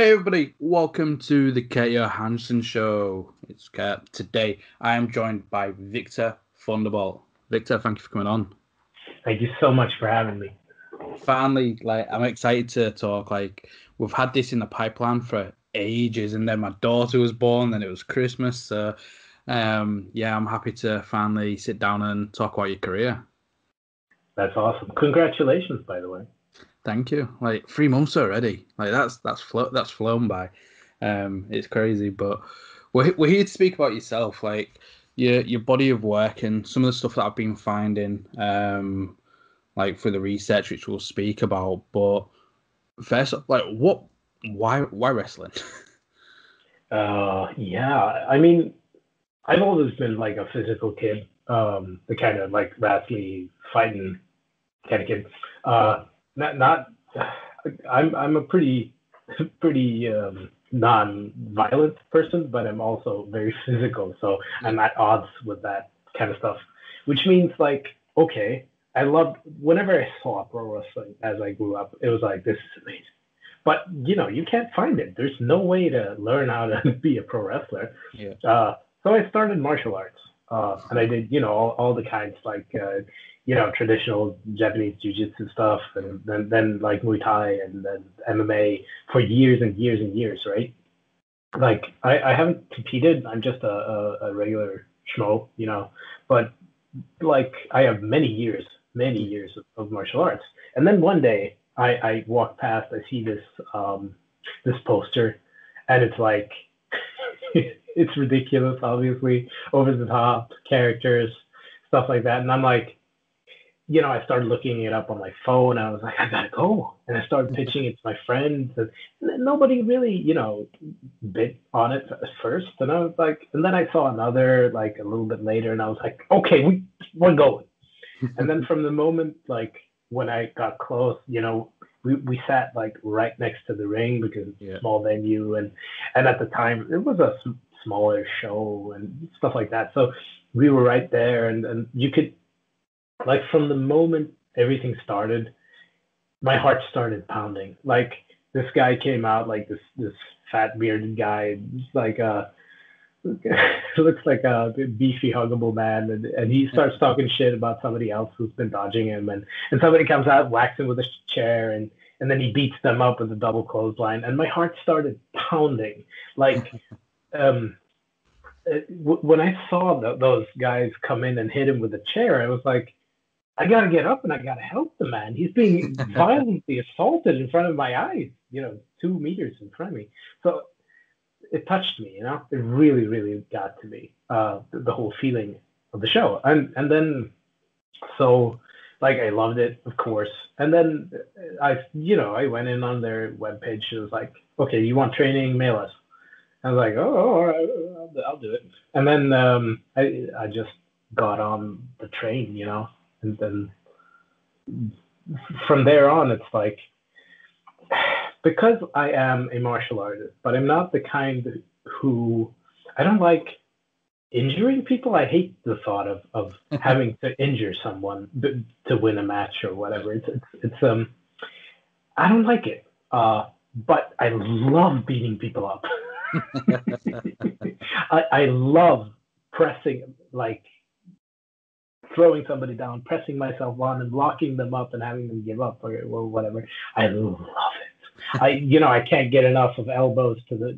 Hey everybody, welcome to the Johansson show. It's Kurt. Today I am joined by Victor Thunderbolt. Victor, thank you for coming on. Thank you so much for having me. Finally, I'm excited to talk. We've had this in the pipeline for ages, and then my daughter was born, then it was Christmas. So, I'm happy to finally sit down and talk about your career. That's awesome. Congratulations, by the way. Thank you. 3 months already. That's flown by. It's crazy, but we're here to speak about yourself, your body of work and some of the stuff that I've been finding, for the research, which we'll speak about. But first, why wrestling? I mean, I've always been like a physical kid, the kind of like wrestling, fighting kind of kid. I'm a pretty non-violent person, but I'm also very physical. So I'm at odds with that kind of stuff, which means okay, I loved whenever I saw pro wrestling as I grew up. It was like, this is amazing. But you can't find it. There's no way to learn how to be a pro wrestler. Yeah. So I started martial arts, and I did all the kinds traditional Japanese jiu-jitsu stuff, and then like Muay Thai and then MMA for years and years and years, right? I haven't competed. I'm just a regular schmo, but I have many years of martial arts. And then one day I walk past, I see this poster, and it's like, it's ridiculous, obviously, over the top characters, stuff like that. And I'm like, I started looking it up on my phone. And I was like, I gotta go. And I started pitching it to my friends. And nobody really, bit on it at first. And I was like, and then I saw another a little bit later, and I was like, okay, we're going. And then from the moment when I got close, we sat right next to the ring because it's a small venue, and at the time it was a smaller show and stuff like that. So we were right there, and you could from the moment everything started, my heart started pounding. This guy came out, this fat bearded guy, looks like a beefy huggable man, and he starts talking shit about somebody else who's been dodging him, and somebody comes out, whacks him with a chair, and then he beats them up with a double clothesline, and my heart started pounding. When I saw those guys come in and hit him with a chair, I was like, I gotta get up and I gotta help the man. He's being violently assaulted in front of my eyes, 2 meters in front of me. So it touched me, It really, really got to me, the whole feeling of the show. And then, so I loved it, of course. And then I went in on their webpage. It was like, okay, you want training? Mail us. I was like, oh, all right, I'll do it. And then I just got on the train, and then from there on, it's because I am a martial artist, but I'm not the kind who, I don't like injuring people. I hate the thought of having to injure someone to win a match or whatever. It's I don't like it. But I love beating people up. I love pressing, throwing somebody down, pressing myself on and locking them up and having them give up or whatever. I love it. I can't get enough of elbows to the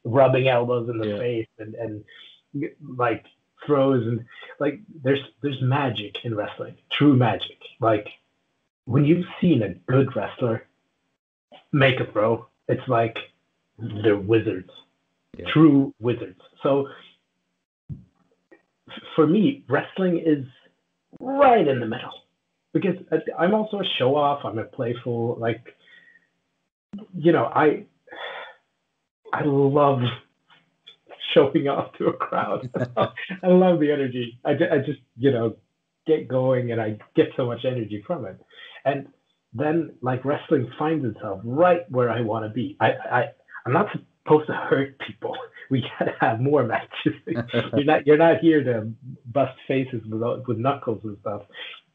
rubbing elbows in the face and throws, and there's magic in wrestling, true magic. When you've seen a good wrestler make a throw, it's they're wizards, true wizards. So for me, wrestling is right in the middle, because I'm also a show off. I'm a playful, I love showing off to a crowd. I love the energy. I just get going, and I get so much energy from it. And then wrestling finds itself right where I want to be. I'm not supposed to hurt people. We gotta have more matches. You're not here to bust faces with knuckles and stuff.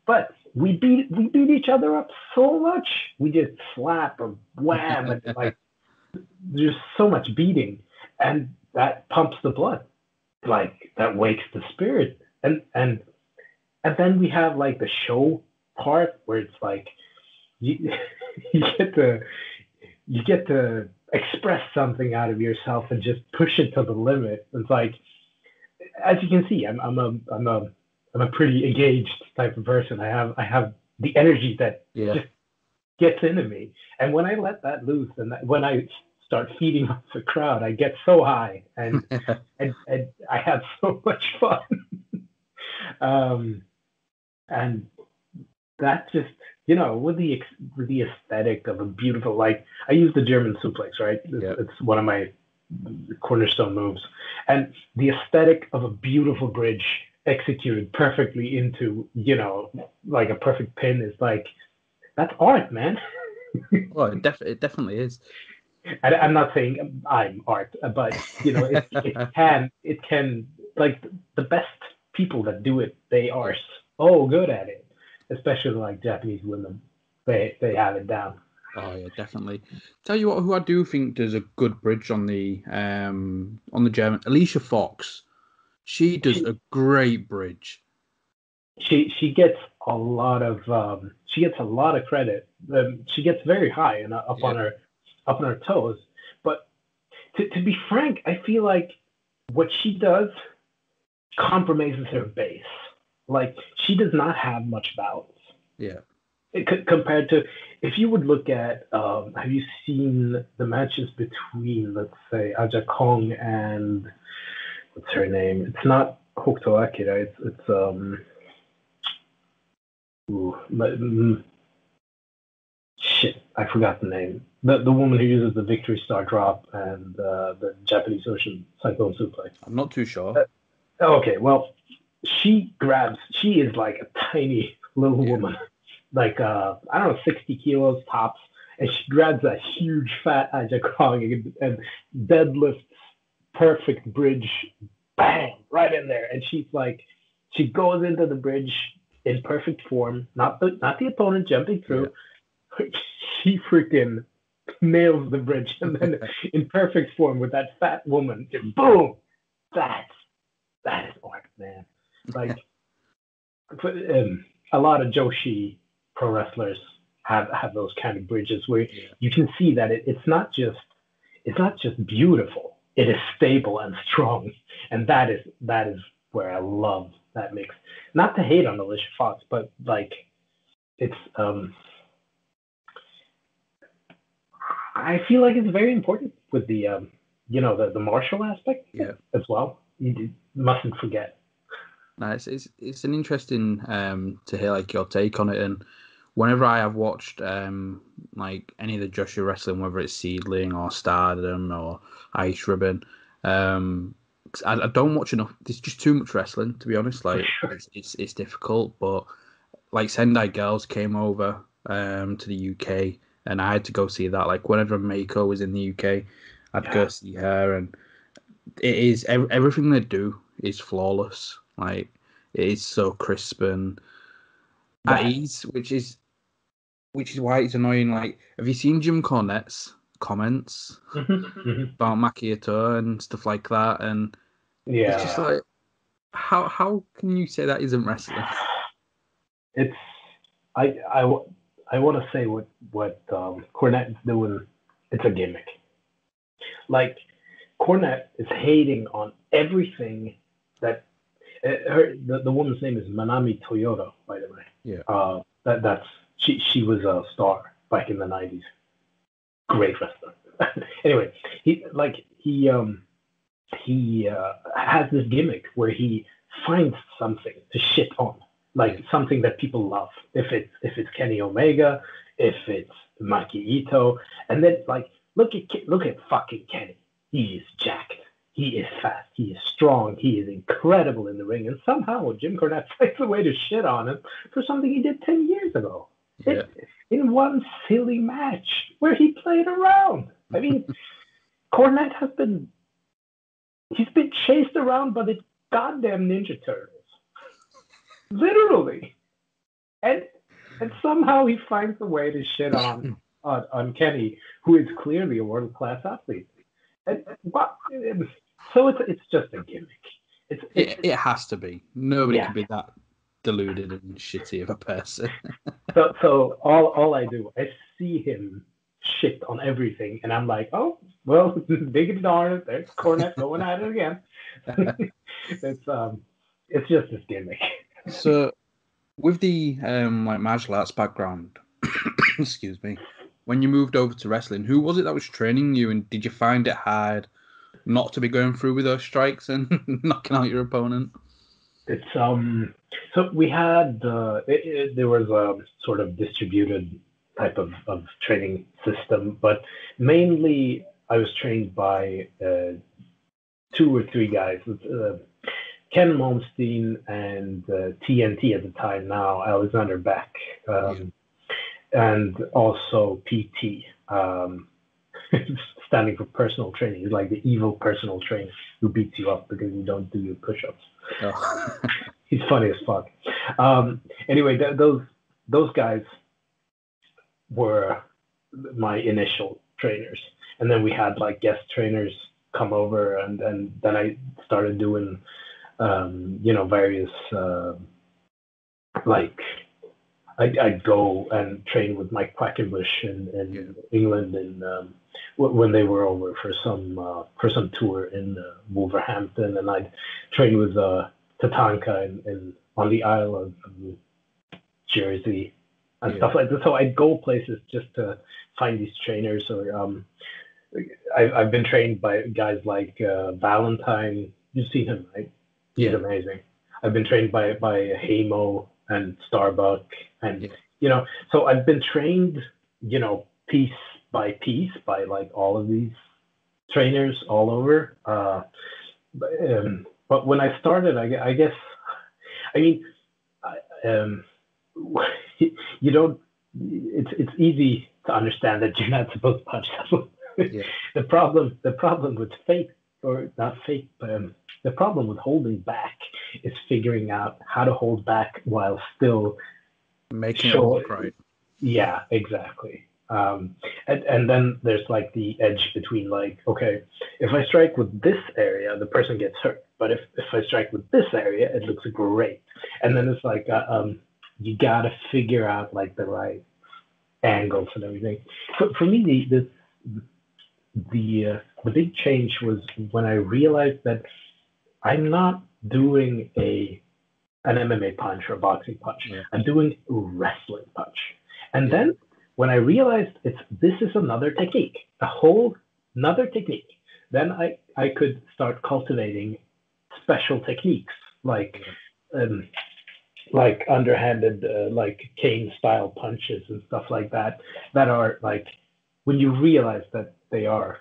But we beat each other up so much. We just slap or wham, and there's so much beating, and that pumps the blood, like that wakes the spirit, and then we have like the show part where it's like you you get to you get to express something out of yourself and just push it to the limit. It's like, as you can see, I'm a pretty engaged type of person. I have the energy that Yeah. just gets into me, and when I let that loose, and when I start feeding off the crowd, I get so high, and I have so much fun. um, and that just, with the aesthetic of a beautiful, like, I use the German suplex, right? Yeah. It's one of my cornerstone moves, and the aesthetic of a beautiful bridge executed perfectly into, like a perfect pin is like, that's art, man. Well, it definitely is. I'm not saying I'm art, but it can, like, the best people that do it, they are so good at it, especially like Japanese women. They have it down. Oh yeah, definitely. Tell you what, who I do think does a good bridge on the German, Alicia Fox. She does a great bridge. She gets a lot of credit. She gets very high and up on her toes. But to be frank, I feel like what she does compromises her base. Like, she does not have much balance. Yeah. Compared to, if you would look at, have you seen the matches between, let's say, Aja Kong and what's her name? It's not Hokuto Akira. It's ooh, shit, I forgot the name. The woman who uses the Victory Star drop and the Japanese Ocean Cyclone Suplex. I'm not too sure. Okay, well, she is like a tiny little woman, like, I don't know, 60 kilos tops, and she grabs a huge fat Aja Kong and deadlifts perfect bridge, bang, right in there. And she's like, she goes into the bridge in perfect form, not the opponent jumping through. Yeah. She freaking nails the bridge, and then in perfect form with that fat woman, just boom. That is art, man. Like, a lot of Joshi pro wrestlers have those kind of bridges where you can see that it's not just beautiful. It is stable and strong, and that is where I love that mix. Not to hate on Alicia Fox, but like, it's I feel like it's very important with the the martial aspect as well. You mustn't forget. Nice. It's an interesting to hear like your take on it, and whenever I have watched like any of the Joshua wrestling, whether it's Seedling or Stardom or Ice Ribbon, I don't watch enough. There's just too much wrestling, to be honest. Like, it's difficult, but like Sendai Girls came over to the UK, and I had to go see that. Like, whenever Meiko was in the UK, I'd go see her, and it is everything they do is flawless. Like, it is so crisp and at ease, which is why it's annoying. Like, have you seen Jim Cornette's comments about Macchiato and stuff like that? And it's just like, how can you say that isn't wrestling? It's I want to say what Cornette is doing. It's a gimmick. Like, Cornette is hating on everything that the woman's name is Manami Toyota, by the way. Yeah. That's she was a star back in the 90s. Great wrestler. Anyway, he has this gimmick where he finds something to shit on, like something that people love. If it's Kenny Omega, if it's Maki Ito, and then, like, look at fucking Kenny. He is jacked. He is fast. He is strong. He is incredible in the ring. And somehow Jim Cornette finds a way to shit on him for something he did 10 years ago. Yeah. In one silly match where he played around. I mean, Cornette he's been chased around by the goddamn Ninja Turtles. Literally. And somehow he finds a way to shit on on Kenny, who is clearly a world-class athlete. And, so it's just a gimmick. It has to be. Nobody yeah. can be that deluded and shitty of a person. So all I do, I see him shit on everything, and I'm like, oh well, big darn, there's Cornette going at it again. It's just this gimmick. So, with the like martial arts background, excuse me, when you moved over to wrestling, who was it that was training you, and did you find it hard not to be going through with those strikes and knocking out your opponent? It's so we had there was a sort of distributed type of training system, but mainly I was trained by 2 or 3 guys. Ken Malmsteen and TNT at the time, now Alexander Beck, and also PT, standing for personal training. He's like the evil personal trainer who beats you up because you don't do your push-ups. Oh. He's funny as fuck. Anyway, those guys were my initial trainers, and then we had like guest trainers come over, and then I started doing various like I'd go and train with Mike Quackenbush in England, and when they were over for some tour in Wolverhampton, and I'd train with Tatanka on the Isle of Jersey and stuff like that. So I'd go places just to find these trainers. Or I've been trained by guys like Valentine. You've seen him, right? He's amazing. I've been trained by Hamo and Starbuck, and so I've been trained, piece by piece by like all of these trainers all over. But when I started, I guess, I mean, you don't. It's easy to understand that you're not supposed to punch someone. The problem with fake, or not fake, but the problem with holding back is figuring out how to hold back while still making it look right. Yeah, exactly. And then there's like the edge between like, okay, if I strike with this area, the person gets hurt. But if I strike with this area, it looks great. And then it's like, you gotta figure out like the right angles and everything. For me, the big change was when I realized that I'm not doing an MMA punch or a boxing punch. I'm doing a wrestling punch. And then when I realized this is another technique, a whole another technique, then I could start cultivating special techniques like underhanded, like cane style punches and stuff like that are like, when you realize that they are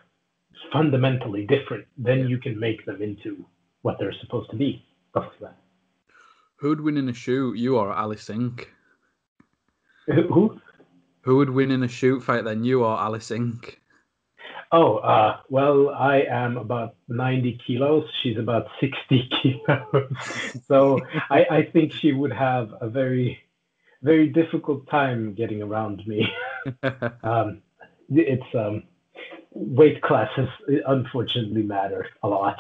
fundamentally different, then you can make them into what they're supposed to be. Stuff like that. Who'd win in a shoot, you or Ali Sink? Who? Who would win in a shoot fight then, you or Ali Sink? Oh, well, I am about 90 kilos. She's about 60 kilos. So I think she would have a very, very difficult time getting around me. It's weight classes unfortunately matter a lot.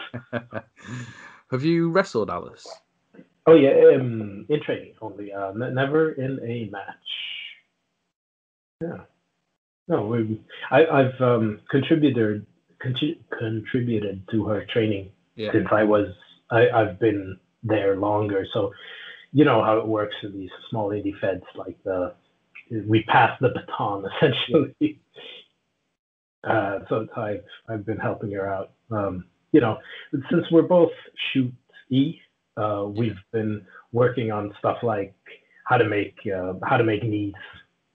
Have you wrestled, Alice? Oh yeah, in training only. Never in a match. Yeah. No, I've contributed to her training since I've been there longer. So you know how it works in these small indie feds. Like we pass the baton essentially. So I've been helping her out. Since we're both shoot-y, we've been working on stuff like how to make knees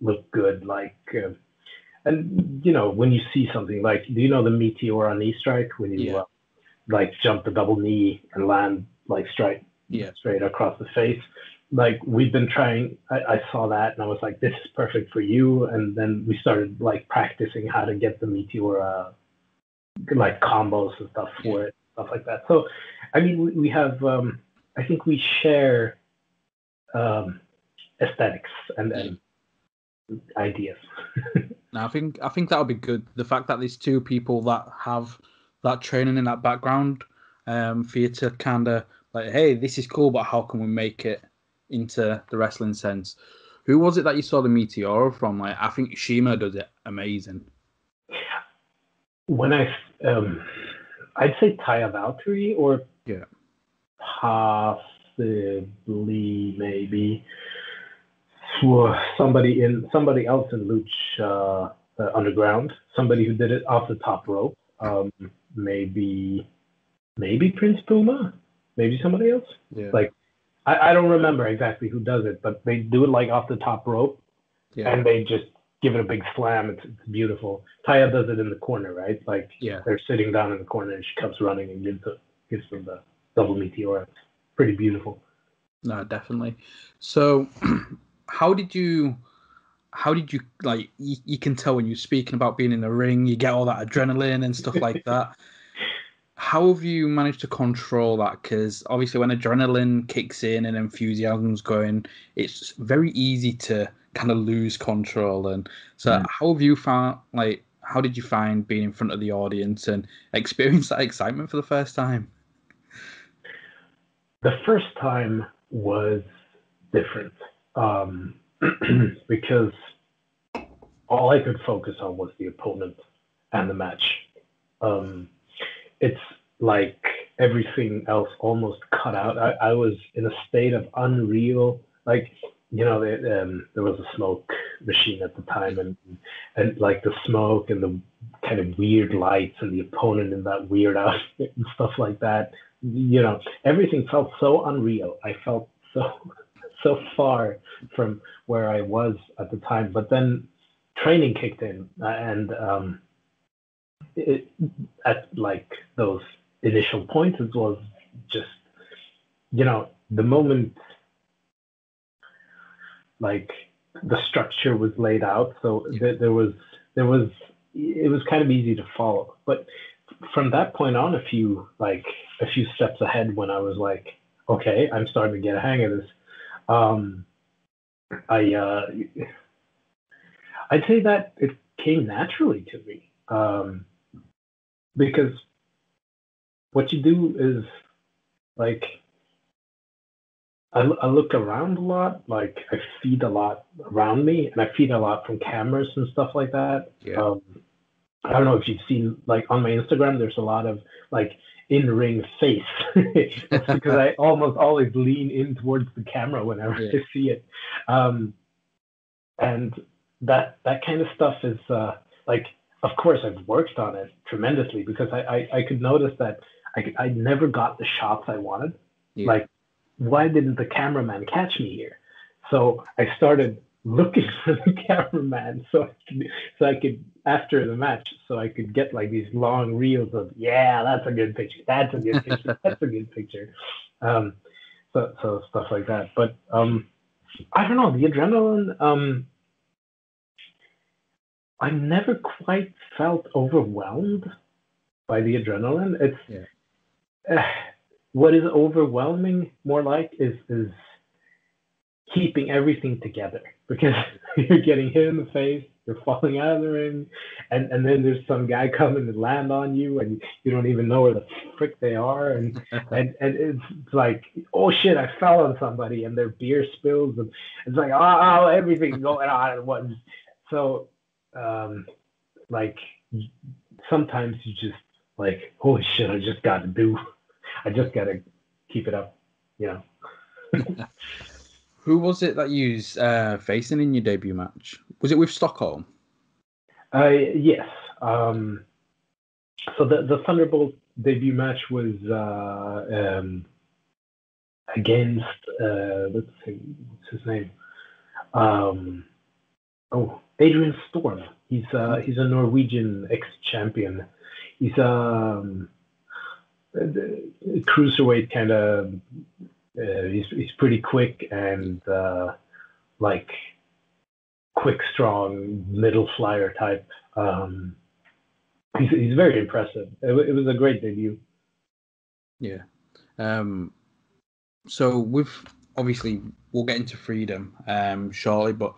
look good, like and when you see something like, do you know the Meteor on knee strike, when you like jump the double knee and land like straight across the face? Like we've been trying. I saw that and I was like, this is perfect for you. And then we started like practicing how to get the Meteor like combos and stuff for it, stuff like that. So I mean, we have I think we share aesthetics and ideas. No, I think that would be good. The fact that there's two people that have that training in that background, for you to kind of like, hey, this is cool, but how can we make it into the wrestling sense? Who was it that you saw the Meteor from? Like, I think Shima does it amazing. When I'd say Taya Valkyrie or Yeah. possibly maybe somebody else in Lucha Underground, somebody who did it off the top rope. Maybe Prince Puma, maybe somebody else. Yeah. Like I don't remember exactly who does it, but they do it like off the top rope, and they just give it a big slam. It's beautiful. Taya does it in the corner, right? Like they're sitting down in the corner, and she comes running and gives them the double Meteor. It's pretty beautiful. No, definitely. So, how did you like? You can tell when you're speaking about being in the ring, you get all that adrenaline and stuff like that. How have you managed to control that? Because obviously, when adrenaline kicks in and enthusiasm's going, it's very easy to kind of lose control. And so, how have you found? Like, how did you find being in front of the audience and experience that excitement for the first time? The first time was different because all I could focus on was the opponent and the match. It's like everything else almost cut out. I was in a state of unreal, like, there was a smoke machine at the time, and like the smoke and the kind of weird lights and the opponent in that weird outfit and stuff like that. Everything felt so unreal. I felt so far from where I was at the time. But then training kicked in, and at like those initial points, it was just the moment, like the structure was laid out, so it was kind of easy to follow. But from that point on, a few steps ahead, when I was like, okay, I'm starting to get a hang of this. I'd say that it came naturally to me, because what you do is, like, I look around a lot, like I feed a lot around me, and I feed a lot from cameras and stuff like that. I don't know if you've seen, like, on my Instagram, there's a lot of like in-ring face. That's because I almost always lean in towards the camera whenever I see it. And that kind of stuff is like, of course, I've worked on it tremendously, because I could notice that I never got the shots I wanted. Like, why didn't the cameraman catch me here? So I started looking for the cameraman, so I could after the match, so I could get like these long reels of, that's a good picture, that's a good picture, that's a good picture. So stuff like that. But I don't know, the adrenaline. I never quite felt overwhelmed by the adrenaline. It's what is overwhelming more like is keeping everything together, because you're getting hit in the face, you're falling out of the ring, and then there's some guy coming to land on you, and you don't even know where the frick they are, and it's like, oh shit, I fell on somebody, and their beer spills, and it's like, oh, everything's going on at once. So like, sometimes you just like, holy shit, I just got to keep it up, Who was it that you facing in your debut match? Was it with Stockholm? Yes. So the Thunderbolt debut match was against, let's see, what's his name? Adrian Storm. He's a Norwegian ex-champion. He's a cruiserweight kind of. He's pretty quick and like quick, strong, middle flyer type. He's very impressive. It was a great debut. Yeah. So with, obviously, we'll get into Freedom shortly, but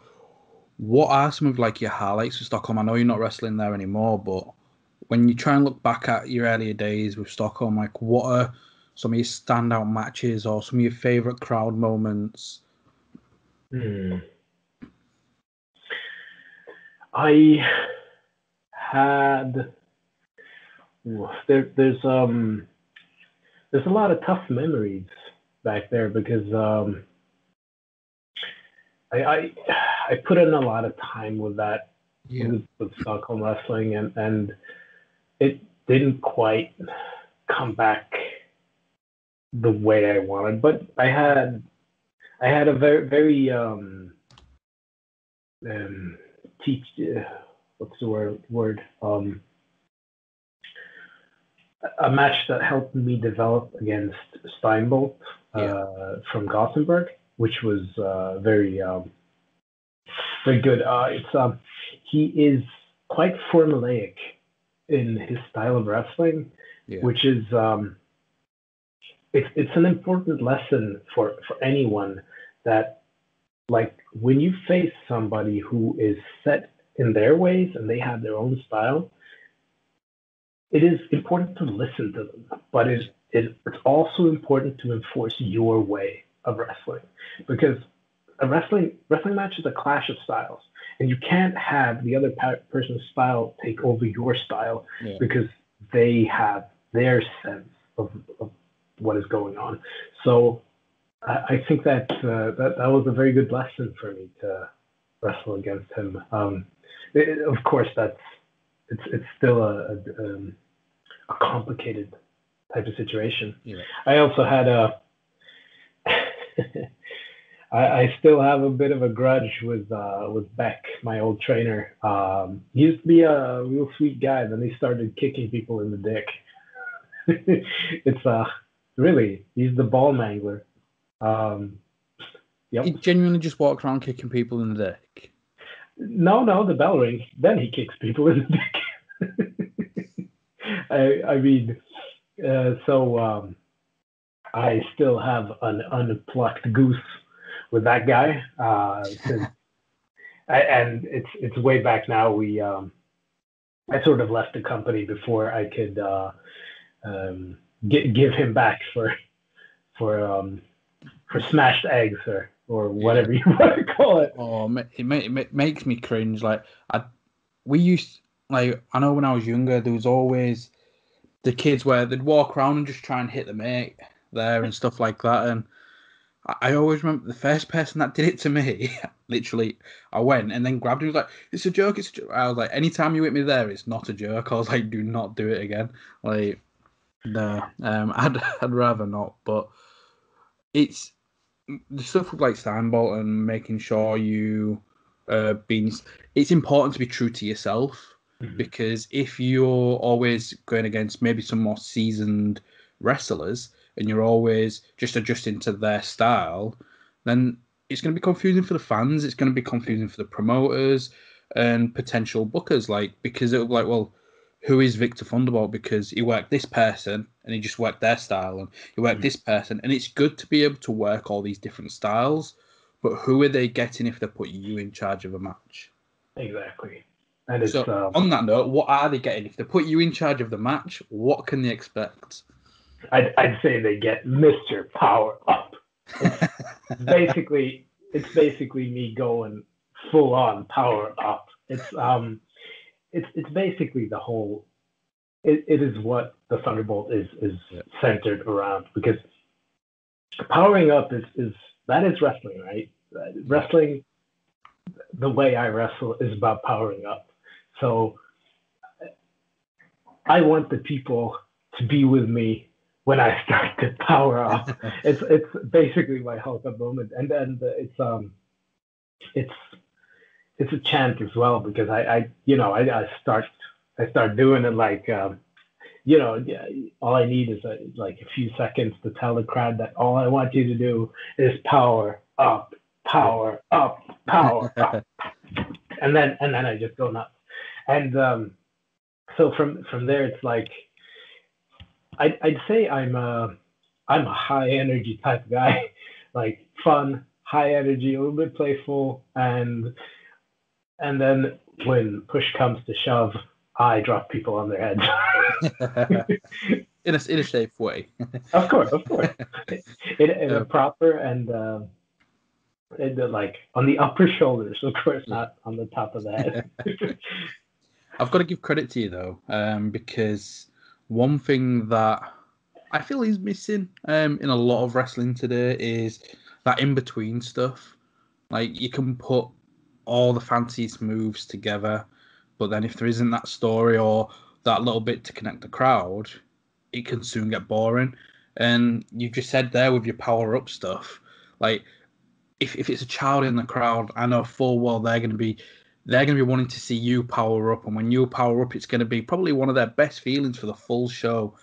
What are some of like your highlights of Stockholm? I know you're not wrestling there anymore, but when you try and look back at your earlier days with Stockholm, like what are some of your standout matches or some of your favorite crowd moments? I had there's a lot of tough memories back there because I put in a lot of time with that with Stockholm wrestling and it didn't quite come back the way I wanted, but I had a very teach what's the word a match that helped me develop against Steinbolt from Gothenburg, which was very good. He is quite formulaic in his style of wrestling, which is it's an important lesson for anyone that, like, when you face somebody who is set in their ways and they have their own style, it is important to listen to them, but it's also important to enforce your way of wrestling, because a wrestling match is a clash of styles, and you can't have the other person's style take over your style because they have their sense of what is going on. So I think that was a very good lesson for me to wrestle against him. Of course, it's still a complicated type of situation. I also had I still have a bit of a grudge with Beck, my old trainer. He used to be a real sweet guy, then he started kicking people in the dick. It's really, he's the ball mangler. He genuinely just walks around kicking people in the dick. No, the bell rings, then he kicks people in the dick. I mean, so I still have an unplucked goose with that guy, and it's way back now. I sort of left the company before I could give him back for smashed eggs or whatever you want to call it. Oh, it makes me cringe. Like we used, like, I know when I was younger, there was always the kids where they'd walk around and just try and hit the mate there and stuff like that. And I always remember the first person that did it to me, literally, I went and then grabbed him and was like, it's a joke, it's a joke. I was like, anytime you hit me there, it's not a joke. I was like, do not do it again. Like, no, I'd rather not. But it's the stuff with like Steinbolt and making sure you it's important to be true to yourself, because if you're always going against maybe some more seasoned wrestlers and you're always just adjusting to their style, then it's going to be confusing for the fans, it's going to be confusing for the promoters and potential bookers, like, because it'll be like, well, who is Victor Thunderbolt? Because he worked this person and he just worked their style, and he worked this person, and it's good to be able to work all these different styles, but who are they getting if they put you in charge of a match? Exactly. And it's, so on that note, what are they getting if they put you in charge of the match? What can they expect? I'd say they get Mr. Power Up. It's basically me going full on power up. It's basically the whole. It is what the Thunderbolt is centered around, because powering up is wrestling, right? Wrestling, the way I wrestle, is about powering up. So I want the people to be with me when I start to power up. It's basically my Hulk up moment, and then it's a chant as well, because I start doing it like all I need is like a few seconds to tell the crowd that all I want you to do is power up, power up, power up, and then I just go nuts. And so from there, it's like I'd say I'm a high energy type of guy, like fun, high energy, a little bit playful, and And then when push comes to shove, I drop people on their heads. in a safe way. Of course. In a proper and like on the upper shoulders, of course, not on the top of the head. I've got to give credit to you though, because one thing that I feel is missing in a lot of wrestling today is that in between stuff. Like you can put all the fanciest moves together, but then if there isn't that story or that little bit to connect the crowd, it can soon get boring. And you've just said there with your power up stuff, like if it's a child in the crowd, I know full well they're gonna be wanting to see you power up, and when you power up, it's gonna be probably one of their best feelings for the full show.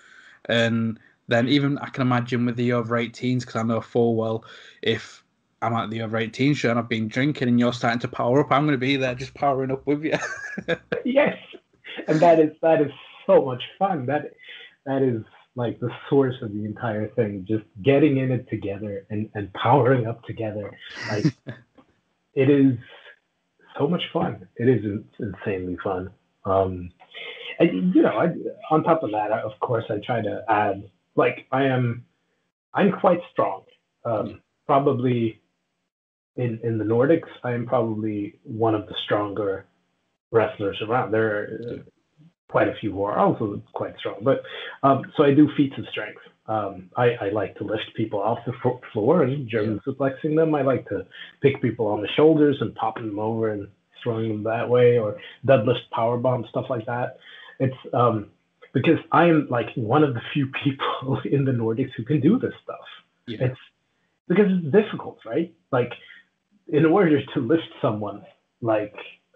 And then even I can imagine with the over 18s, because I know full well if I'm at the over 18 show and I've been drinking and you're starting to power up, I'm going to be there just powering up with you. Yes, and that is so much fun. That is like the source of the entire thing. Just getting in it together and powering up together. Like it is so much fun. It is insanely fun. And on top of that, of course, I try to add like I'm quite strong. Probably in the Nordics, I am probably one of the stronger wrestlers around. There are quite a few who are also quite strong. But so I do feats of strength. I like to lift people off the floor and German suplexing them. I like to pick people on the shoulders and popping them over and throwing them that way, or deadlift power bomb, stuff like that. It's because I am like one of the few people in the Nordics who can do this stuff. Yeah. It's because it's difficult, right? Like in order to lift someone like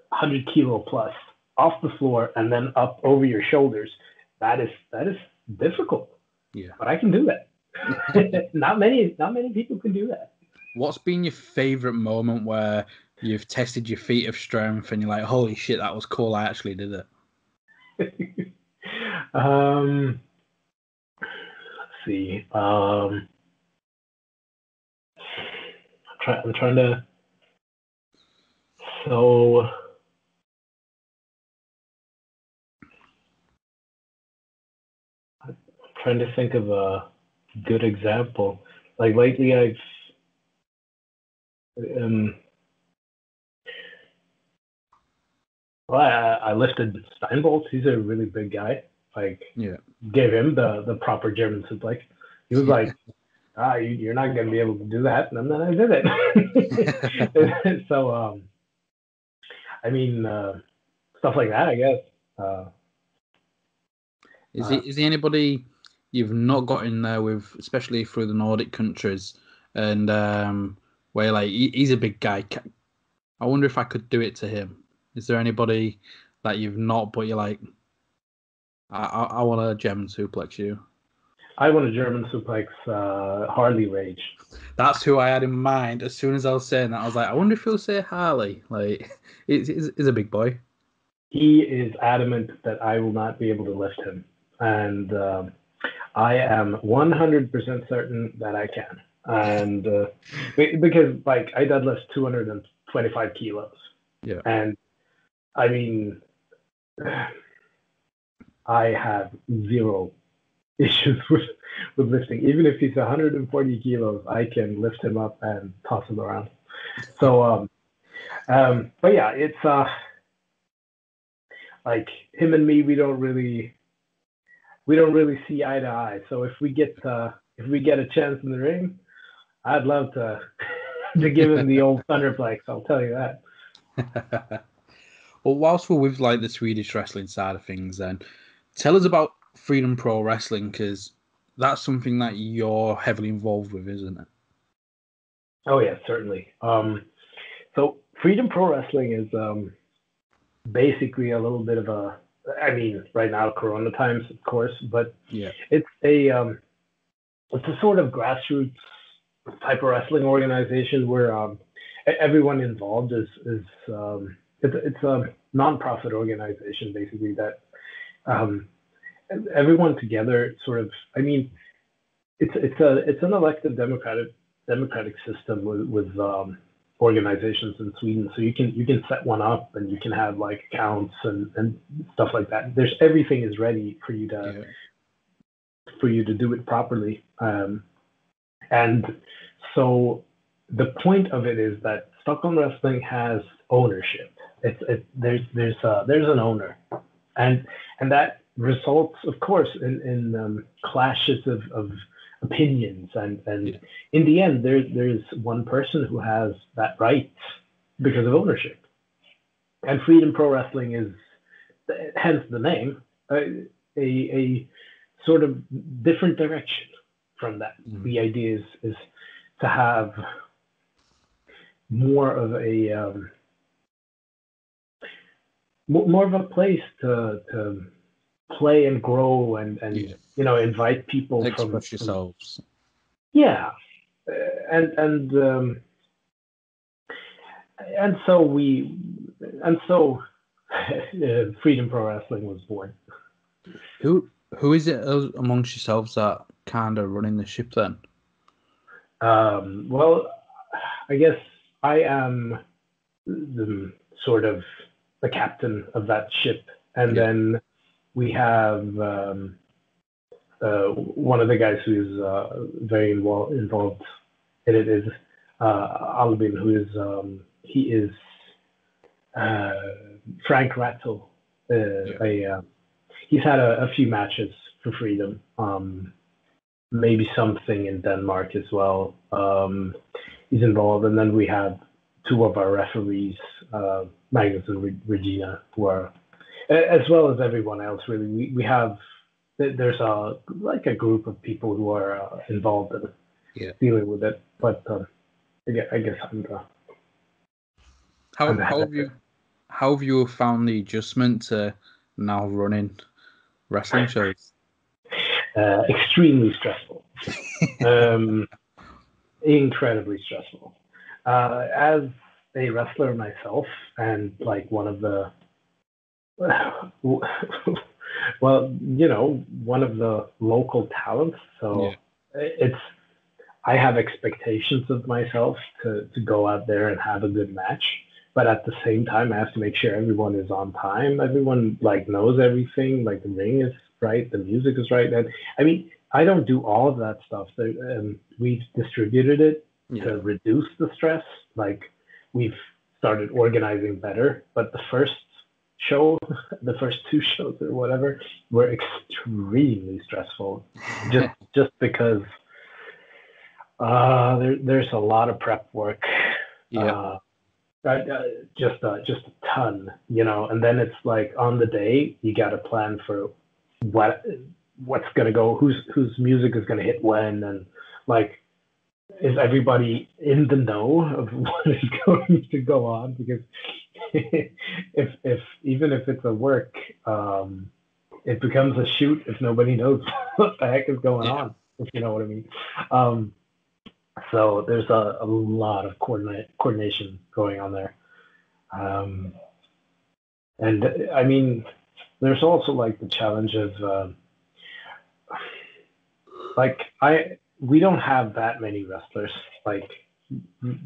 100 kilo plus off the floor and then up over your shoulders, that is difficult. Yeah. But I can do that. Not many people can do that. What's been your favorite moment where you've tested your feat of strength and you're like, holy shit, that was cool, I actually did it? Let's see. I'm trying to. So I'm trying to think of a good example. Like lately, I've well, I lifted Steinbolt. He's a really big guy. Like, gave him the proper German suplex. He was like, you're not going to be able to do that. And then I did it. So, I mean, stuff like that, I guess. Is there anybody you've not got in there with, especially through the Nordic countries, and where like he's a big guy? I wonder if I could do it to him. Is there anybody that you've not, but you're like, I want a German suplex you? I want a German suplex Harley Rage. That's who I had in mind. As soon as I was saying that, I was like, I wonder if he'll say Harley. Like, he's a big boy. He is adamant that I will not be able to lift him. And I am 100% certain that I can. And because, like, I deadlift 225 kilos. Yeah. And, I mean, I have zero issues with lifting. Even if he's 140 kilos, I can lift him up and toss him around. So, but yeah, it's like him and me, we don't really see eye to eye. So if we get a chance in the ring, I'd love to give him the old Thunderplex. I'll tell you that. Well, whilst we're with like the Swedish wrestling side of things, then tell us about Freedom Pro Wrestling, because that's something that you're heavily involved with, isn't it? Oh yeah, certainly. So Freedom Pro Wrestling is basically a little bit of a, I mean, right now Corona times, of course, but it's a sort of grassroots type of wrestling organization where everyone involved is it's a non-profit organization basically that everyone together sort of, I mean, it's an elected democratic system with organizations in Sweden, so you can set one up and you can have like accounts and stuff like that. Everything is ready for you to do it properly. And so the point of it is that Stockholm Wrestling has ownership. There's an owner, and that results, of course, in clashes of opinions, and in the end, there's one person who has that right because of ownership. And Freedom Pro Wrestling is, hence the name, a sort of different direction from that. The idea is to have more of a place to play and grow and invite people express yourselves. Yeah, and so Freedom Pro Wrestling was born. Who is it amongst yourselves that kind of running the ship then? Well, I guess I am the sort of the captain of that ship, and then we have one of the guys who is very involved in it is Albin, who is he is Frank Rattle. He's had a few matches for Freedom, maybe something in Denmark as well. He's involved, and then we have two of our referees, Magnus and Regina, who are, as well as everyone else. Really, we have. There's a group of people who are involved in dealing with it, but I guess I'm the. How have you found the adjustment to now running wrestling shows? Extremely stressful. Incredibly stressful. As a wrestler myself, and like one of the one of the local talents, so I have expectations of myself to go out there and have a good match, but at the same time I have to make sure everyone is on time, everyone knows everything, the ring is right, the music is right. And I mean, I don't do all of that stuff. We've distributed it to reduce the stress. We've started organizing better, but the first two shows or whatever were extremely stressful, just because there's a lot of prep work. Just a ton, and then it's on the day you got to plan for what's gonna go, whose music is gonna hit when, and is everybody in the know of what is going to go on? Because if even if it's a work, it becomes a shoot if nobody knows what the heck is going on, if you know what I mean. So there's a lot of coordination going on there. And I mean, there's also the challenge of we don't have that many wrestlers.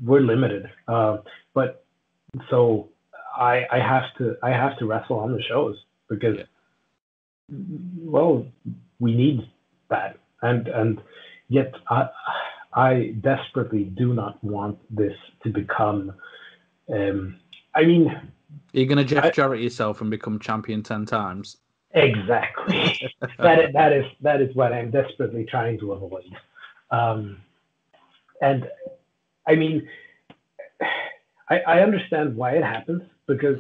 We're limited. But so I have to wrestle on the shows because we need that. And yet I desperately do not want this to become you're going to Jeff Jarrett yourself and become champion 10 times. Exactly. that is what I'm desperately trying to avoid. And I mean, I understand why it happens, because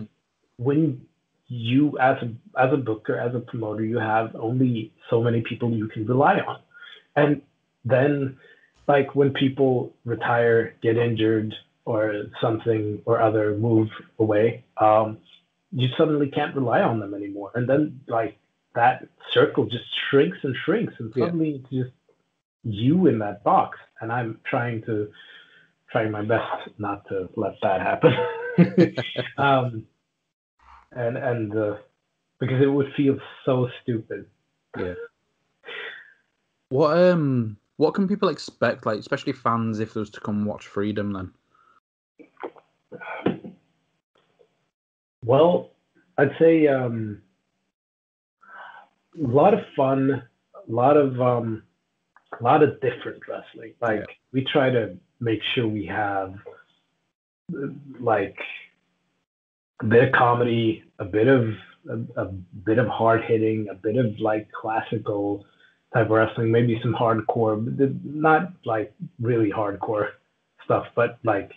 when you, as a booker, as a promoter, you have only so many people you can rely on. And then when people retire, get injured, or something or other, move away, you suddenly can't rely on them anymore. And then that circle just shrinks and shrinks, and suddenly it's just you in that box. And I'm trying my best not to let that happen. And because it would feel so stupid. Yeah. What can people expect, especially fans, if they was to come watch Freedom then? Well, I'd say a lot of fun, a lot of different wrestling. Like we try to make sure we have like a bit of comedy, a bit of hard hitting, a bit of like classical type of wrestling, maybe some hardcore, not like really hardcore stuff, but like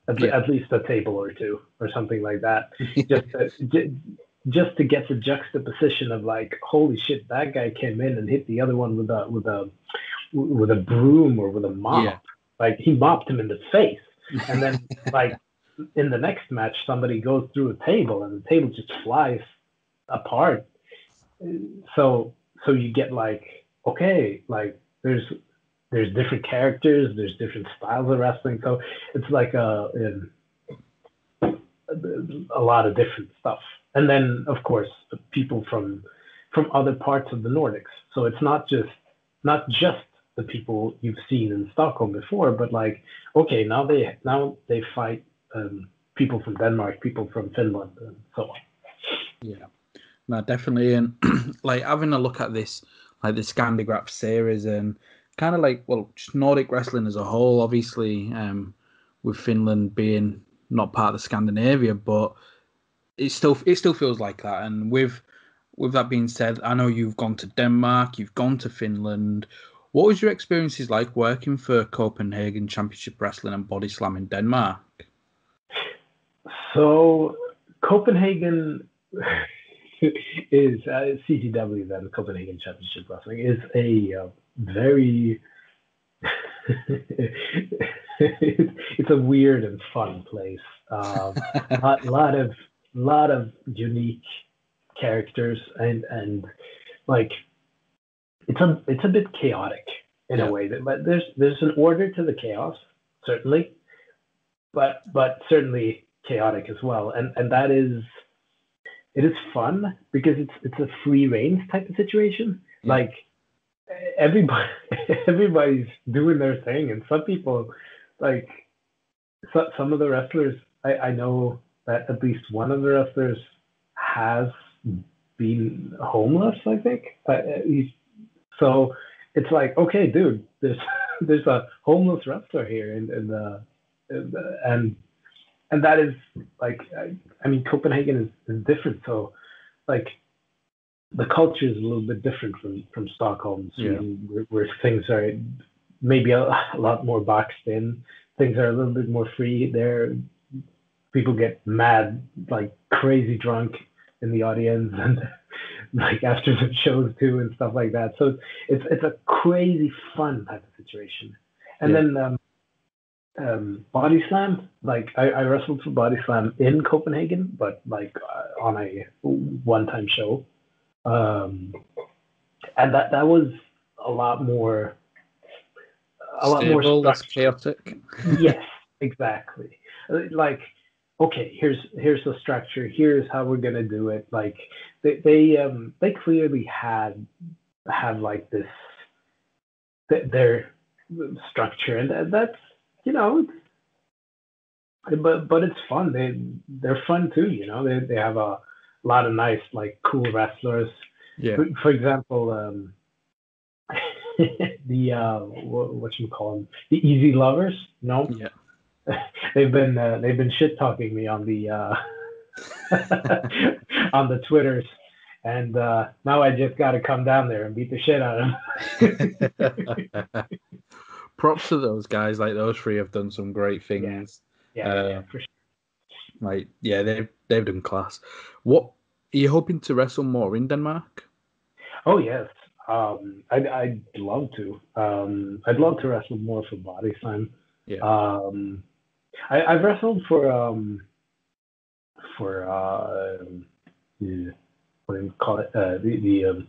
at least a table or two or something like that. Just to get the juxtaposition of like, holy shit, that guy came in and hit the other one with a broom or with a mop. Yeah. Like he mopped him in the face, and then like in the next match, somebody goes through a table and the table just flies apart. So you get like, okay, like there's different characters, there's different styles of wrestling. So it's like a lot of different stuff. And then of course people from other parts of the Nordics. So it's not just the people you've seen in Stockholm before, but like, okay, now they fight people from Denmark, people from Finland, and so on. Yeah, no, definitely. And like having a look at this, like the Scandinavian series, and kind of like, well, just Nordic wrestling as a whole, obviously, with Finland being not part of Scandinavia, but it still feels like that. And with that being said, I know you've gone to Denmark, you've gone to Finland. What was your experiences like working for Copenhagen Championship Wrestling and Bodyslam in Denmark? So Copenhagen is CCW, then Copenhagen Championship Wrestling, is a very it's a weird and fun place. Lot of unique characters, and like it's a bit chaotic in a way. But there's an order to the chaos, certainly, but certainly chaotic as well, and that is, it is fun because it's a free range type of situation. Like everybody's doing their thing, and some people, like some of the wrestlers, I know that at least one of the wrestlers has been homeless, I think. So it's like, okay, dude, there's a homeless wrestler here, and that is like, I mean, Copenhagen is different. So like the culture is a little bit different from Stockholm, Sweden, where things are maybe a lot more boxed in. Things are a little bit more free there. People get mad, like crazy drunk in the audience, and like after the shows too, and stuff like that. So it's a crazy fun type of situation. And then Bodyslam, like I wrestled for Bodyslam in Copenhagen, but like on a one-time show, and that was a lot more stable, less chaotic. Yes, exactly. Like, okay, here's the structure. Here's how we're gonna do it. Like they clearly had like this their structure, and that's, but it's fun. They're fun too. They have a lot of nice, like, cool wrestlers. Yeah. For example, the what you call them, the Easy Lovers. Yeah. They've been shit talking me on the on the Twitters, and now I just got to come down there and beat the shit out of them. Props to those guys. Like, those three have done some great things. Yeah, for sure. Like, yeah, they've done class. What are you hoping to wrestle more in Denmark? Oh yes, I'd love to. I'd love to wrestle more for Bodyslam. Yeah. I've wrestled for what do you call it? The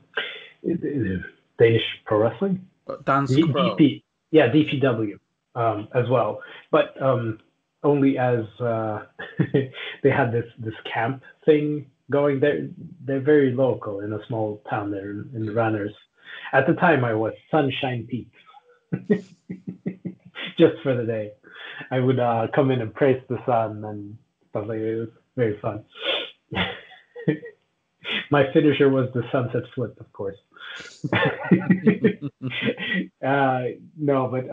Danish Pro Wrestling. DP, DPW as well, but only as they had this camp thing going. They're very local in a small town there in the Runners. At the time, I was Sunshine Peaks, just for the day. I would come in and praise the sun and stuff like that. It was very fun. My finisher was the sunset flip, of course. No, but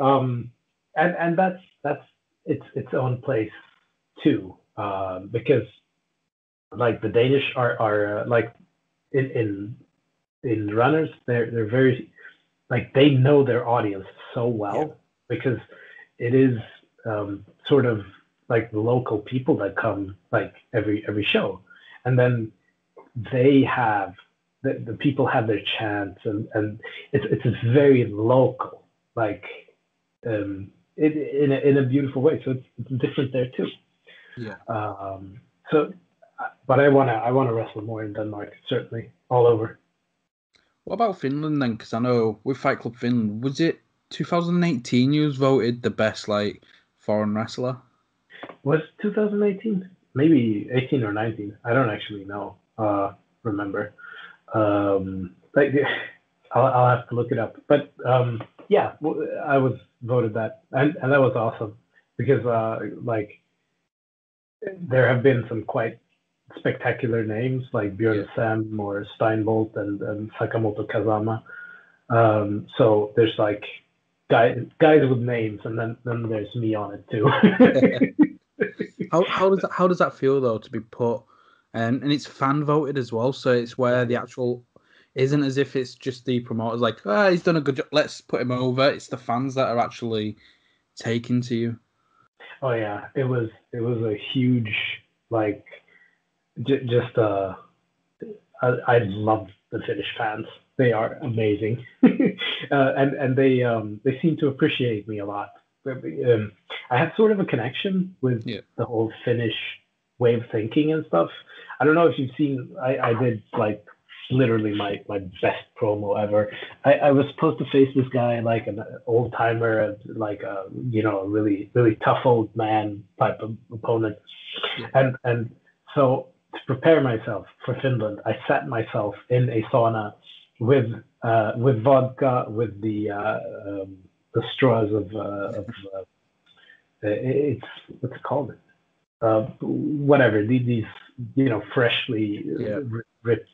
and that's its own place too, because like the Danish are like in runners, they're very like they know their audience so well because it is sort of like the local people that come like every show, and then they have the people have their chants, and it's very local, like in a beautiful way. So it's different there too. Yeah. So, but I wanna wrestle more in Denmark, certainly all over. What about Finland then? Because I know with Fight Club Finland, was it 2018 you was voted the best like foreign wrestler? Was 2018? Maybe 18 or 19. I don't actually know. Remember. Like I'll have to look it up. But yeah, I was voted that, and that was awesome because like there have been some quite spectacular names like Björn Sam or Steinbolt and Sakamoto Kazama. So there's like guys with names, and then there's me on it too. How does that feel though to be put, and it's fan voted as well, so it's where the actual isn't as if it's just the promoters like he's done a good job, let's put him over. It's the fans that are actually taking to you. Oh yeah, it was a huge like just I love the Finnish fans. They are amazing, and they seem to appreciate me a lot. I have sort of a connection with the whole Finnish way of thinking and stuff. I don't know if you've seen. I did like literally my best promo ever. I was supposed to face this guy like an old timer, like a a really tough old man type of opponent, and so to prepare myself for Finland, I sat myself in a sauna with vodka, with the straws of it's what's it called? Whatever these freshly ripped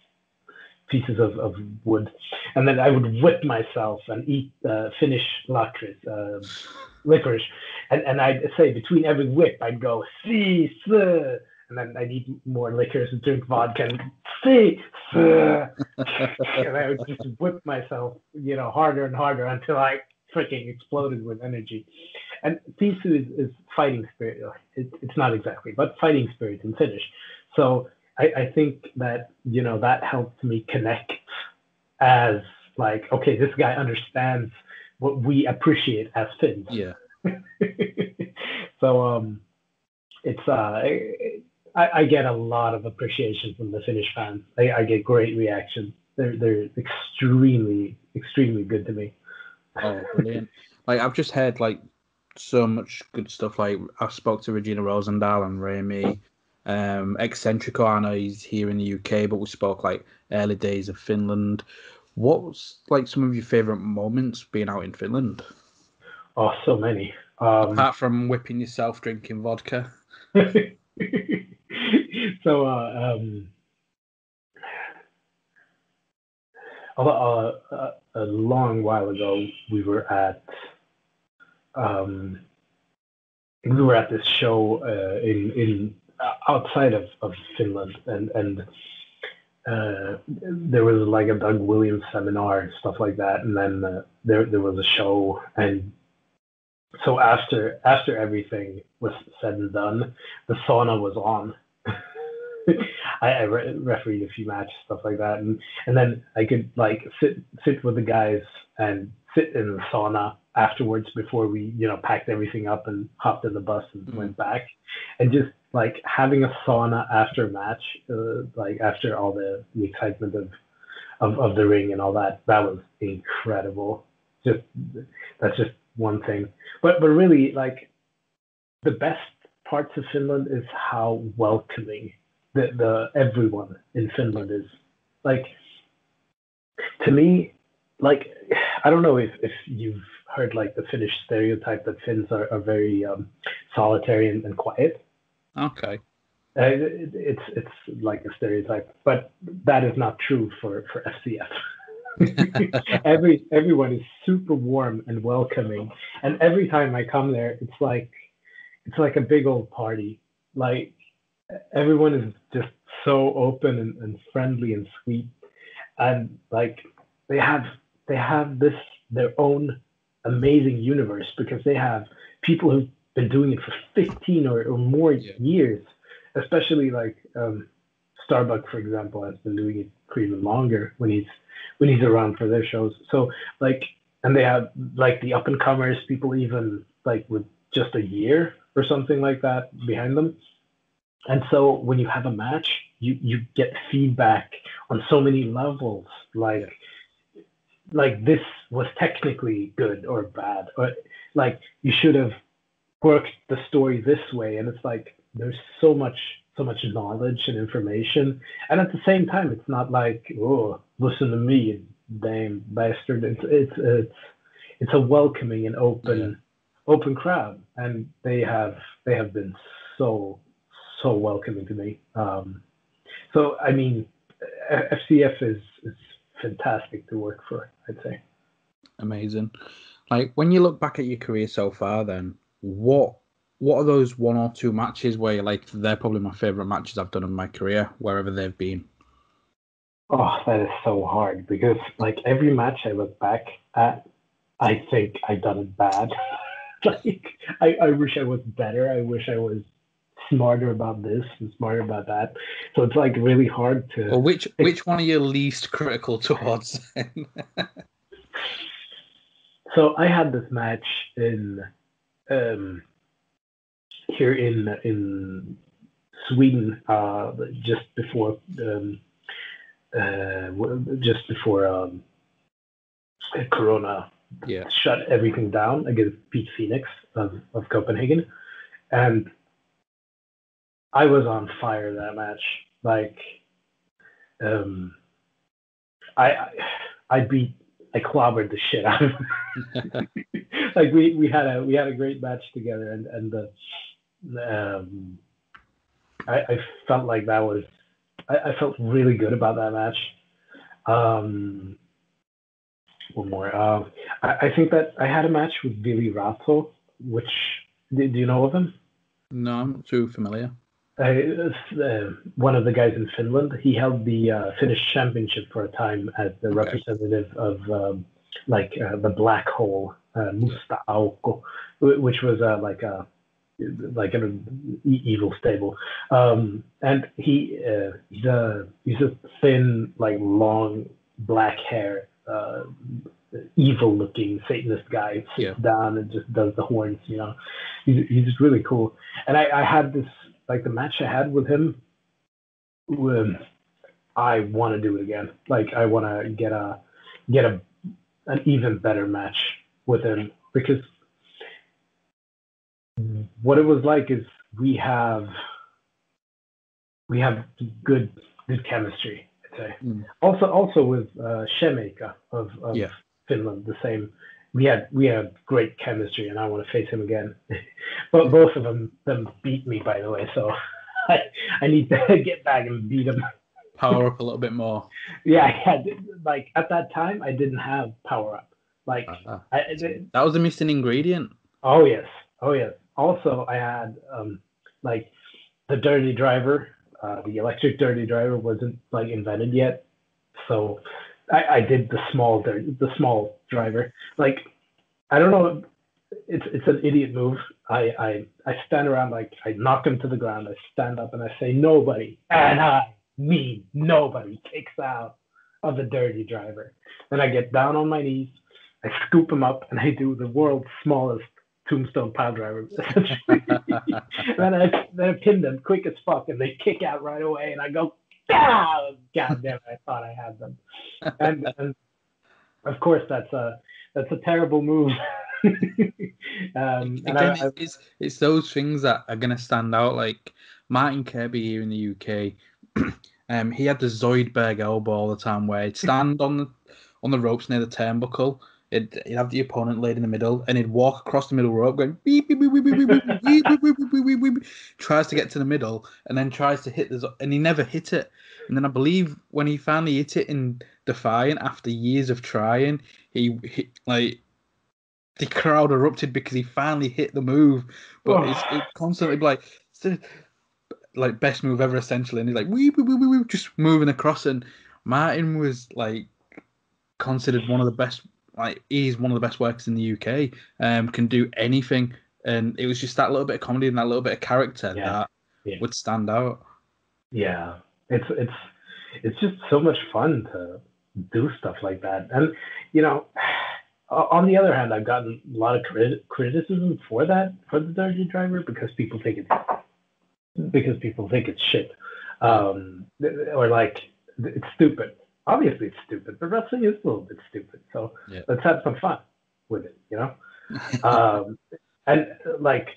pieces of wood, and then I would whip myself and eat Finnish licorice, and I'd say between every whip I'd go see and then I'd eat more licorice and drink vodka and see and I would just whip myself harder and harder until I freaking exploded with energy. And Pisu is fighting spirit. It's not exactly, but fighting spirit in Finnish. So I think that that helped me connect as like, okay, this guy understands what we appreciate as Finns. Yeah. So it's I get a lot of appreciation from the Finnish fans. I get great reactions. They're extremely good to me. Oh, brilliant! Like I've just heard like so much good stuff. Like I spoke to Regina Rosendahl and Remy. Eccentrico, I know he's here in the UK, but we spoke like early days of Finland. What was like some of your favourite moments being out in Finland? Oh, so many. Apart from whipping yourself drinking vodka. So a long while ago, we were at this show in outside of Finland, and there was like a Doug Williams seminar and stuff like that, and then there was a show, and so after everything was said and done, the sauna was on. I refereed a few matches, stuff like that, and then I could like sit with the guys and sit in the sauna afterwards before we packed everything up and hopped in the bus and went back, and just like having a sauna after a match, like after all the excitement of the ring and all that was incredible. That's just one thing, but really like the best parts of Finland is how welcoming the everyone in Finland is. Like, to me, like, I don't know if you've heard like the Finnish stereotype that Finns are very solitary and quiet. Okay. It's like a stereotype, but that is not true for FCF. Everyone is super warm and welcoming, and every time I come there, it's like a big old party. Like everyone is just so open and friendly and sweet, and like they have this their own amazing universe because they have people who've been doing it for 15 or more years, especially like Starbuck, for example, has been doing it for even longer when he's around for their shows. So like, and they have like the up and comers, people even like with just a year or something like that behind them. And so when you have a match, you get feedback on so many levels, like this was technically good or bad, or like you should have worked the story this way. And it's like there's so much knowledge and information, and at the same time, it's not like, oh, listen to me, you damn bastard. It's a welcoming and open crowd, and they have been so welcoming to me. So I mean, FCF is fantastic to work for, I'd say. Amazing. Like when you look back at your career so far, then what are those one or two matches where you're like, they're probably my favorite matches I've done in my career, wherever they've been? Oh, that is so hard because like every match I look back at, I think I done it bad. Like I wish I was better. I wish I was smarter about this and smarter about that. So it's like really hard to. Well, which one are you least critical towards? So I had this match in here in Sweden just before Corona shut everything down against Pete Phoenix of Copenhagen, and I was on fire that match. Like, I clobbered the shit out of him. Like we had a great match together, and I felt like that was I felt really good about that match. One more. I think that I had a match with Billy Ratto, which do you know of him? No, I'm not too familiar. One of the guys in Finland. He held the Finnish championship for a time as the representative of the Black Hole, Musta Aukko, which was like an evil stable. And he's a thin, like long black hair, evil looking Satanist guy, sits down and just does the horns, you know. He's just really cool. And I had this, like the match I had with him, I want to do it again. Like I want to get an even better match with him, because what it was like is we have good chemistry, I'd say. Also with Shemeka of Finland, the same. We had great chemistry, and I want to face him again. But both of them beat me, by the way, so I need to get back and beat them. Power up a little bit more. Yeah, like at that time I didn't have power up. Like that was a missing ingredient. Oh yes. Also, I had like the dirty driver, the electric dirty driver wasn't like invented yet, so I did the small driver. Like I don't know, it's an idiot move. I stand around, like I knock him to the ground. I stand up and I say nobody, and I mean nobody kicks out of the dirty driver. Then I get down on my knees, I scoop him up, and I do the world's smallest tombstone pile driver. then I pin them quick as fuck, and they kick out right away, and I go, ah! God damn it, I thought I had them. And of course that's a terrible move. Again, it's those things that are gonna stand out. Like Martin Kirby here in the UK, he had the Zoidberg elbow all the time, where he'd stand on the ropes near the turnbuckle. he'd have the opponent laid in the middle, and he'd walk across the middle rope going beep beep beep beep beep beep beep beep beep beep beep beep beep, tries to get to the middle, and then tries to hit and he never hit it. And then I believe when he finally hit it in Defiant after years of trying, he like the crowd erupted because he finally hit the move, but it's constantly like best move ever essentially, and he's like wee, wee, wee, wee, wee, just moving across. And Martin was like considered one of the best, like he's one of the best workers in the UK, can do anything, and it was just that little bit of comedy and that little bit of character that would stand out. Yeah, it's just so much fun to do stuff like that. And you know, on the other hand, I've gotten a lot of criticism for the Dirty Driver because people think it's shit, or like it's stupid. Obviously, it's stupid, but wrestling is a little bit stupid. So let's have some fun with it, you know. And like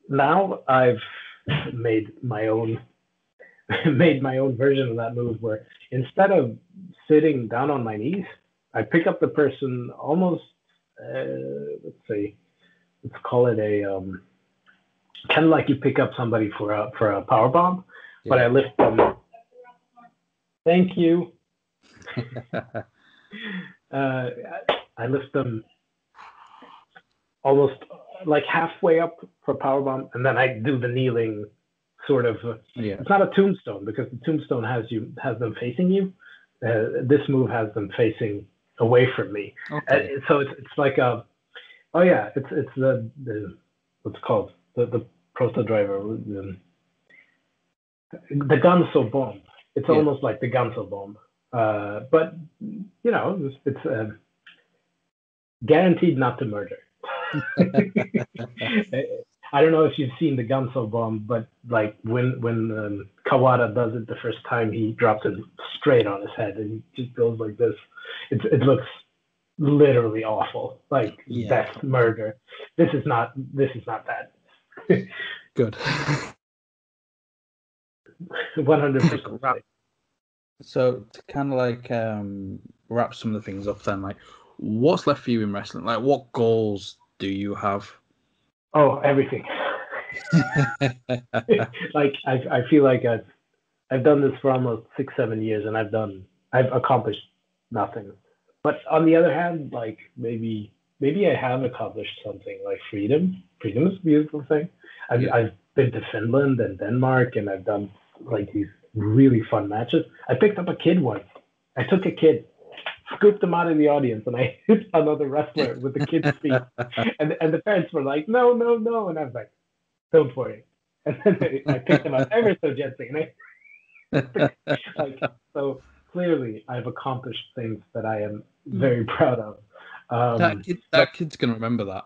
now, I've made my own version of that move where instead of sitting down on my knees, I pick up the person almost. Let's call it a kind of like you pick up somebody for a power bomb, but I lift them. Thank you. I lift them almost like halfway up for power bomb, and then I do the kneeling sort of. It's not a tombstone because the tombstone has them facing you. This move has them facing away from me. Okay. So it's like it's the what's it called the proto driver, the Gunso bomb. It's almost like the Gunso bomb, but you know it's guaranteed not to murder. I don't know if you've seen the Gunso bomb, but like when Kawada does it the first time, he drops it straight on his head and he just goes like this. It looks literally awful, like death, murder. This is not that. Good. 100%. So to kind of like wrap some of the things up, then, like, what's left for you in wrestling? Like, what goals do you have? Oh, everything. Like I feel like I've done this for almost 6-7 years, and I've accomplished nothing. But on the other hand, like maybe I have accomplished something. Like freedom. Freedom is a beautiful thing. I've been to Finland and Denmark, and I've done like these really fun matches. I picked up a kid once. I took a kid, scooped him out of the audience, and I hit another wrestler with the kid's feet. And the parents were like, no. And I was like, don't worry. And then I picked him up ever so gently. And like, so clearly I've accomplished things that I am very proud of. That kid's going to remember that.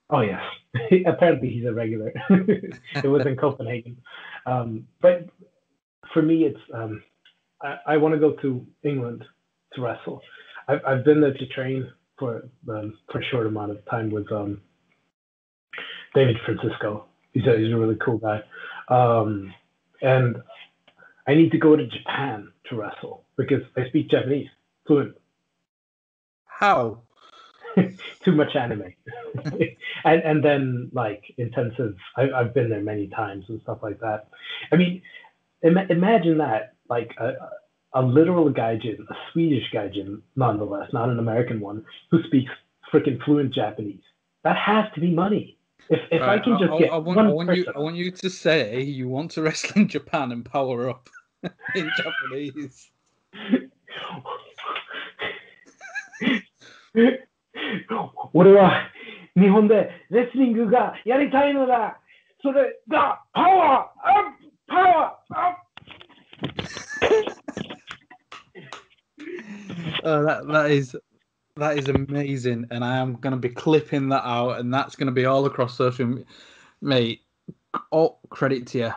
Oh, yes. Apparently he's a regular. It was in Copenhagen. But for me, it's I want to go to England to wrestle. I've been there to train for a short amount of time with David Francisco. He's a really cool guy. And I need to go to Japan to wrestle because I speak Japanese fluent. How? Too much anime. and then like intensive. I've been there many times and stuff like that. I mean, imagine that, like a literal gaijin, a Swedish gaijin, nonetheless, not an American one, who speaks freaking fluent Japanese. That has to be money. If right, I can just get I want you to say you want to wrestle in Japan and power up in Japanese. 俺は日本でレスリングがやりたいのだ。それがパワーアップ、パワーアップ。That is amazing, and I am going to be clipping that out, and that's going to be all across social media. Mate, all credit to you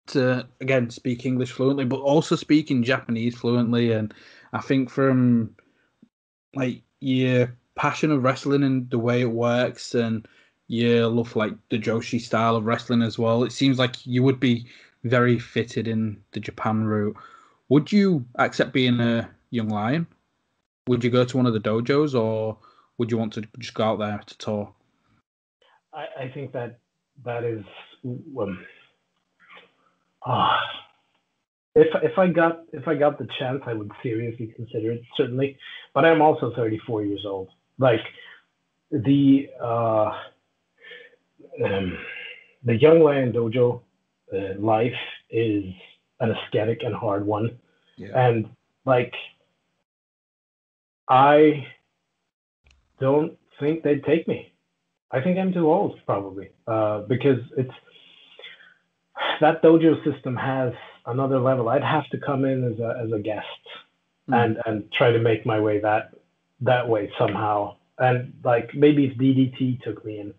to, again, speak English fluently, but also speaking Japanese fluently. And I think from like your passion of wrestling and the way it works, and your love for, like, the Joshi style of wrestling as well, it seems like you would be very fitted in the Japan route. Would you accept being a young lion? Would you go to one of the dojos, or would you want to just go out there to tour? I think that is ah, if I got the chance, I would seriously consider it, certainly. But I'm also 34 years old. Like the Young Lion Dojo life is an aesthetic and hard one, and like I don't think they'd take me. I think I'm too old, probably, because it's that dojo system has another level. I'd have to come in as a guest and try to make my way that way somehow. And like maybe if DDT took me in,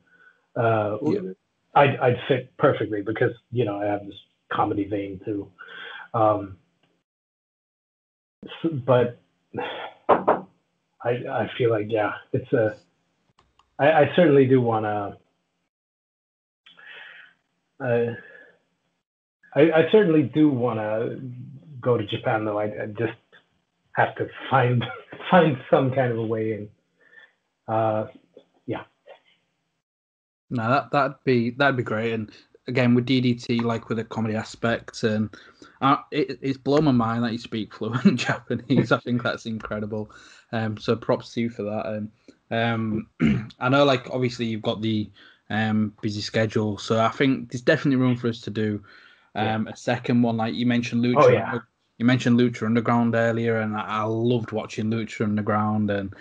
I'd fit perfectly because I have this comedy vein too. But I feel like it's I certainly do want to. I certainly do want to go to Japan, though. I just have to find some kind of a way in. No, that'd be great. And again, with DDT, like with the comedy aspect, and it's blown my mind that you speak fluent Japanese. I think that's incredible. So props to you for that. And I know, like obviously, you've got the busy schedule, so I think there's definitely room for us to do a second one. Like you mentioned, Lucha. Oh, yeah. You mentioned Lucha Underground earlier, and I loved watching Lucha Underground. And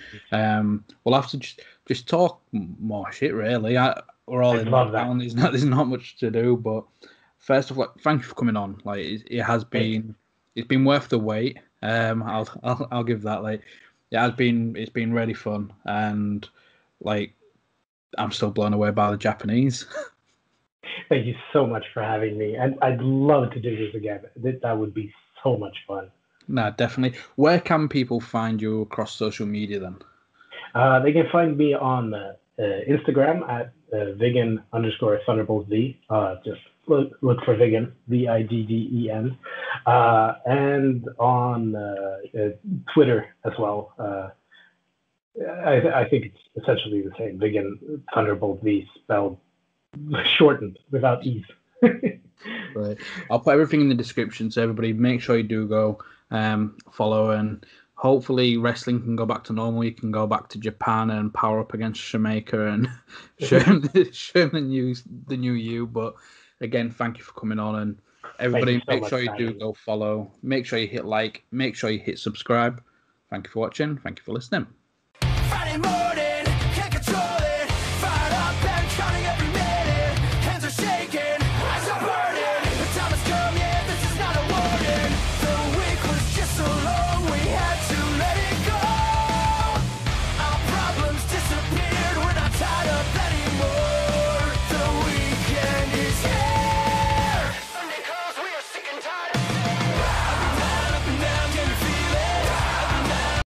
we'll have to just talk more shit, really. We're all in lockdown. There's not much to do. But first of all, thank you for coming on. Like it has been, it's been worth the wait. I'll give that. Like it's been really fun, and like I'm still blown away by the Japanese. Thank you so much for having me, and I'd love to do this again. That would be so much fun. No, definitely. Where can people find you across social media then? They can find me on Instagram at Vigen_Thunderbolt V. Just look for Vigen, Vigden, and on Twitter as well. I think it's essentially the same. Vigen Thunderbolt V spelled shortened without ease. Right. I'll put everything in the description, so everybody make sure you do go follow, and hopefully wrestling can go back to normal. You can go back to Japan and power up against Jamaica and show them the new you. But again, thank you for coming on, and everybody make sure you do go follow. Make sure you hit like. Make sure you hit subscribe. Thank you for watching. Thank you for listening.